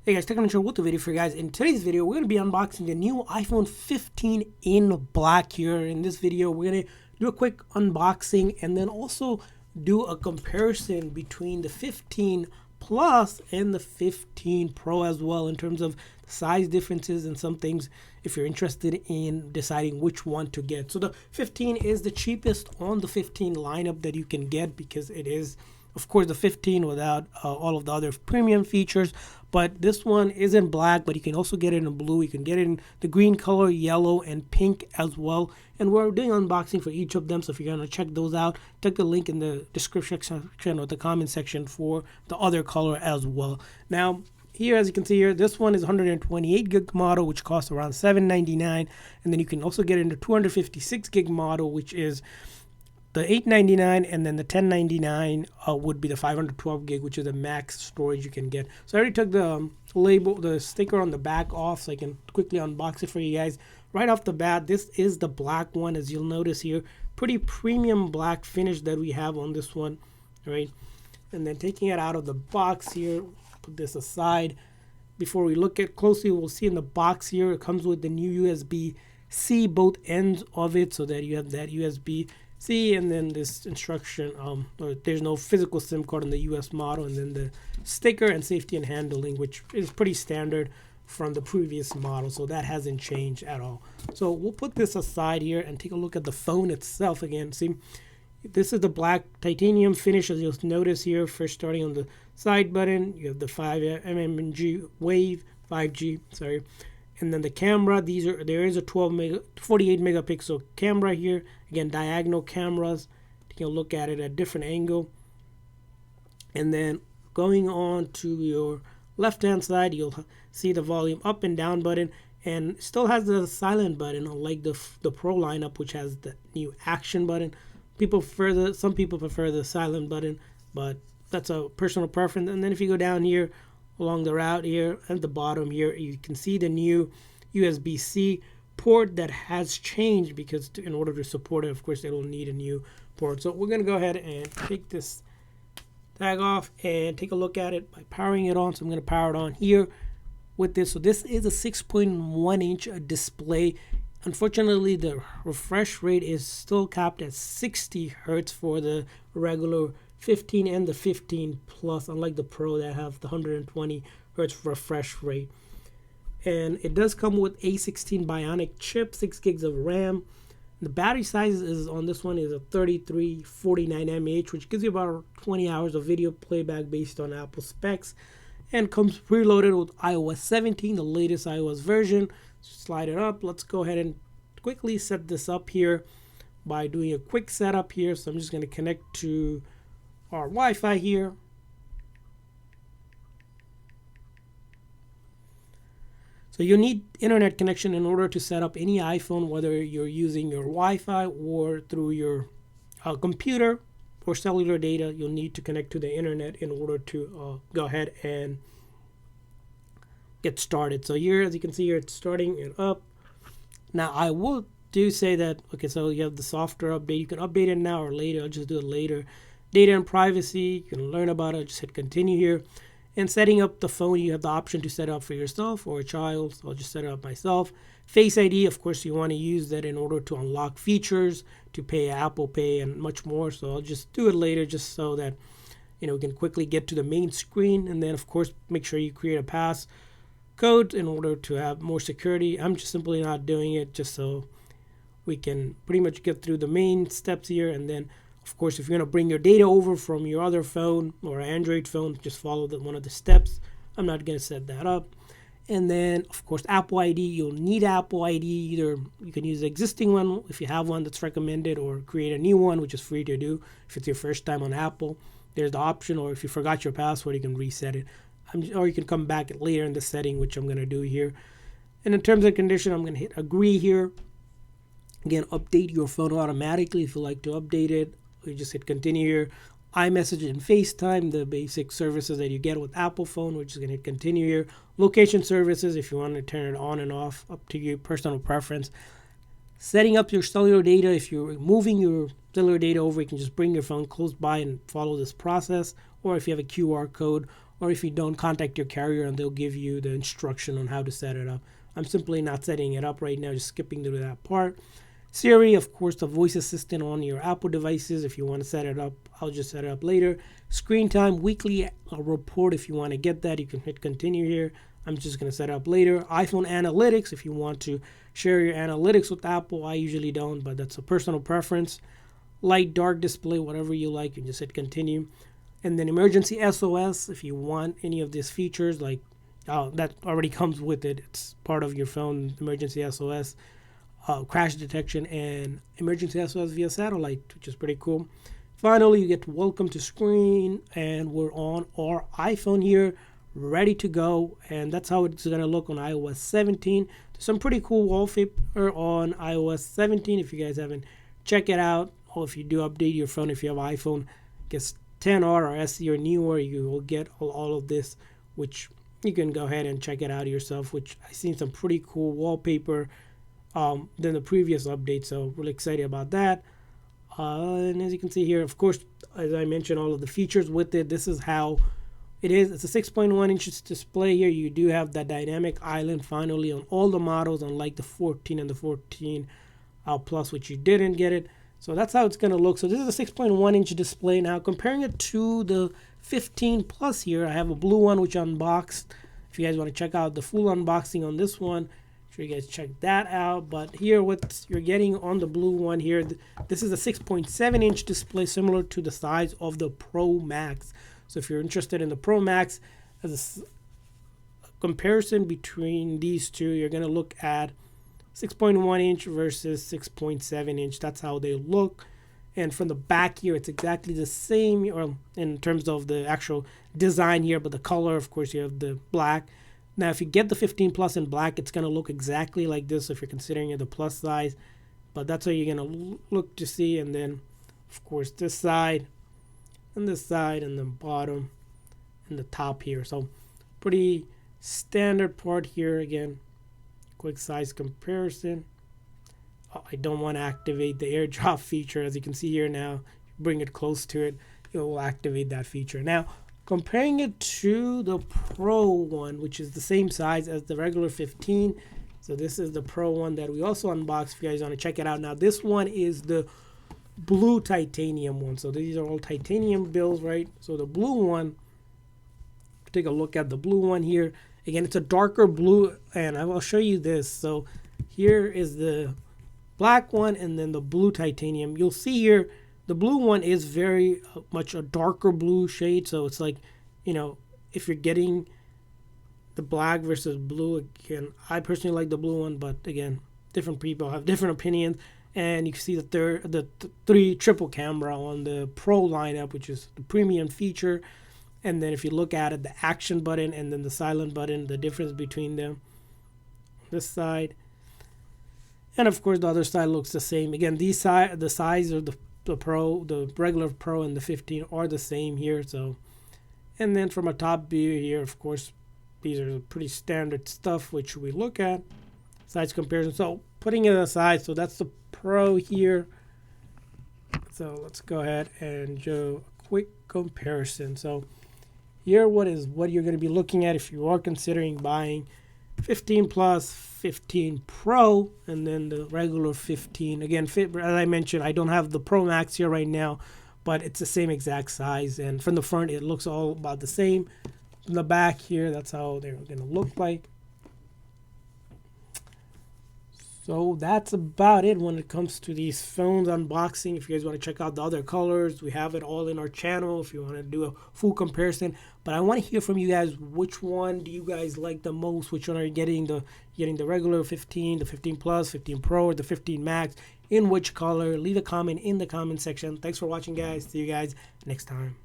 Hey guys, Technomentary with the video for you guys. In today's video, we're going to be unboxing the new iPhone 15 in black here. In this video, we're going to do a quick unboxing and then also do a comparison between the 15 Plus and the 15 Pro as well in terms of size differences and some things if you're interested in deciding which one to get. So the 15 is the cheapest on the 15 lineup that you can get because it is, of course, the 15 without all of the other premium features. But this one is in black, but you can also get it in blue. You can get it in the green color, yellow, and pink as well. And we're doing unboxing for each of them. So if you're going to check those out, check the link in the description section or the comment section for the other color as well. Now, here, as you can see here, this one is 128 gig model, which costs around $799. And then you can also get it in the 256 gig model, which is the $899, and then the $1099 would be the 512 gig, which is the max storage you can get. So I already took the label, the sticker on the back off, so I can quickly unbox it for you guys. Right off the bat, this is the black one, as you'll notice here. Pretty premium black finish that we have on this one, right? And then taking it out of the box here, put this aside. Before we look at closely, we'll see in the box here, it comes with the new USB-C, both ends of it, so that you have that USB-C, and then this instruction, there's no physical SIM card in the US model, and then the sticker and safety and handling, which is pretty standard from the previous model, so that hasn't changed at all. So we'll put this aside here and take a look at the phone itself again. See, this is the black titanium finish, as you'll notice here. First, starting on the side button, you have the 5mmG wave 5G, sorry. And then the camera, there is a 48 megapixel camera here. Again, diagonal cameras. Taking a look at it at a different angle. And then going on to your left-hand side, you'll see the volume up and down button. And still has the silent button, unlike the Pro lineup, which has the new action button. Some people prefer the silent button, but that's a personal preference. And then if you go down here, along the route here at the bottom here, you can see the new USB-C port that has changed because in order to support it, of course, it'll need a new port. So we're going to go ahead and take this tag off and take a look at it by powering it on. So I'm going to power it on here with this. So this is a 6.1-inch display. Unfortunately, the refresh rate is still capped at 60 Hertz for the regular 15 and the 15 Plus, unlike the Pro that have the 120 Hertz refresh rate. And it does come with A16 Bionic chip, 6 gigs of RAM. The battery size is on this one is a 3349 mAh, which gives you about 20 hours of video playback based on Apple specs, and comes preloaded with iOS 17, the latest iOS version. Slide it up. Let's go ahead and quickly set this up here by doing a quick setup here. So I'm just going to connect to our Wi-Fi here. So you need internet connection in order to set up any iPhone, whether you're using your Wi-Fi or through your computer or cellular data. You'll need to connect to the internet in order to go ahead and get started. So here, as you can see here, it's starting it up. Now I will say that, okay, so you have the software update. You can update it now or later. I'll just do it later. Data and privacy, you can learn about it. Just hit continue here. And setting up the phone, you have the option to set up for yourself or a child. So I'll just set it up myself. Face ID, of course, you want to use that in order to unlock features, to pay Apple Pay, and much more. So I'll just do it later, just so that we can quickly get to the main screen. And then, of course, make sure you create a passcode in order to have more security. I'm just simply not doing it just so we can pretty much get through the main steps here. And then, of course, if you're going to bring your data over from your other phone or Android phone, just follow one of the steps. I'm not going to set that up. And then, of course, Apple ID. You'll need Apple ID. Either you can use the existing one if you have one that's recommended, or create a new one, which is free to do if it's your first time on Apple. There's the option, or if you forgot your password, you can reset it. Or you can come back later in the setting, which I'm going to do here. And in terms and condition, I'm going to hit agree here. Again, update your phone automatically if you like to update it. You just hit continue here. iMessage and FaceTime, the basic services that you get with Apple phone. We're just going to hit continue here. Location services, if you want to turn it on and off, up to your personal preference. Setting up your cellular data, if you're moving your cellular data over, you can just bring your phone close by and follow this process. Or if you have a QR code or if you don't, contact your carrier and they'll give you the instruction on how to set it up. I'm simply not setting it up right now, just skipping through that part. Siri, of course, the voice assistant on your Apple devices. If you want to set it up, I'll just set it up later. Screen time, weekly report. If you want to get that, you can hit continue here. I'm just going to set it up later. iPhone analytics, if you want to share your analytics with Apple. I usually don't, but that's a personal preference. Light, dark display, whatever you like, you just hit continue. And then emergency SOS, if you want any of these features, like that already comes with it. It's part of your phone, emergency SOS, crash detection, and emergency SOS via satellite, which is pretty cool. Finally, you get welcome to screen, and we're on our iPhone here, ready to go. And that's how it's going to look on iOS 17. There's some pretty cool wallpaper on iOS 17. If you guys haven't, check it out. Or if you do update your phone, if you have iPhone, I guess 10R or SE or newer, you will get all of this, which you can go ahead and check it out yourself, which I've seen some pretty cool wallpaper than the previous update, so really excited about that. And as you can see here, of course, as I mentioned, all of the features with it. This is how it is. It's a 6.1 inches display here. You do have that dynamic island finally on all the models, unlike the 14 and the 14 Plus, which you didn't get it. So that's how it's going to look. So this is a 6.1 inch display. Now comparing it to the 15 Plus here, I have a blue one which I unboxed. If you guys want to check out the full unboxing on this one, make sure you guys check that out. But here, what you're getting on the blue one here, this is a 6.7 inch display, similar to the size of the Pro Max. So if you're interested in the Pro Max, as a comparison between these two, you're going to look at 6.1 inch versus 6.7 inch. That's how they look. And from the back here, it's exactly the same, or in terms of the actual design here, but the color, of course, you have the black. Now, if you get the 15 Plus in black, it's going to look exactly like this if you're considering it the plus size. But that's how you're going to look to see. And then, of course, this side, and this side, and the bottom, and the top here. So, pretty standard part here again. Quick size comparison. I don't want to activate the airdrop feature. As you can see here now, bring it close to it, it will activate that feature. Now, comparing it to the Pro one, which is the same size as the regular 15. So this is the Pro one that we also unboxed. If you guys want to check it out. Now, this one is the blue titanium one. So these are all titanium bills, right? So the blue one, take a look at the blue one here. Again, it's a darker blue, and I will show you this. So here is the black one, and then the blue titanium. You'll see here, the blue one is very much a darker blue shade. So it's like, you know, if you're getting the black versus blue, again, I personally like the blue one, but again, different people have different opinions. And you can see the three triple camera on the Pro lineup, which is the premium feature. And then if you look at it, the action button and then the silent button, the difference between them, this side. And of course, the other side looks the same. Again, the size of the Pro, the regular Pro and the 15 are the same here. So, and then from a top view here, of course, these are pretty standard stuff, which we look at. Size comparison. So putting it aside, so that's the Pro here. So let's go ahead and do a quick comparison. So here, what you're going to be looking at if you are considering buying 15 Plus, 15 Pro, and then the regular 15. Again, as I mentioned, I don't have the Pro Max here right now, but it's the same exact size. And from the front, it looks all about the same. From the back here, that's how they're going to look like. So that's about it when it comes to these phones unboxing. If you guys want to check out the other colors, we have it all in our channel if you want to do a full comparison. But I want to hear from you guys, which one do you guys like the most? Which one are you getting? The regular 15, the 15 Plus, 15 Pro, or the 15 Max? In which color? Leave a comment in the comment section. Thanks for watching, guys. See you guys next time.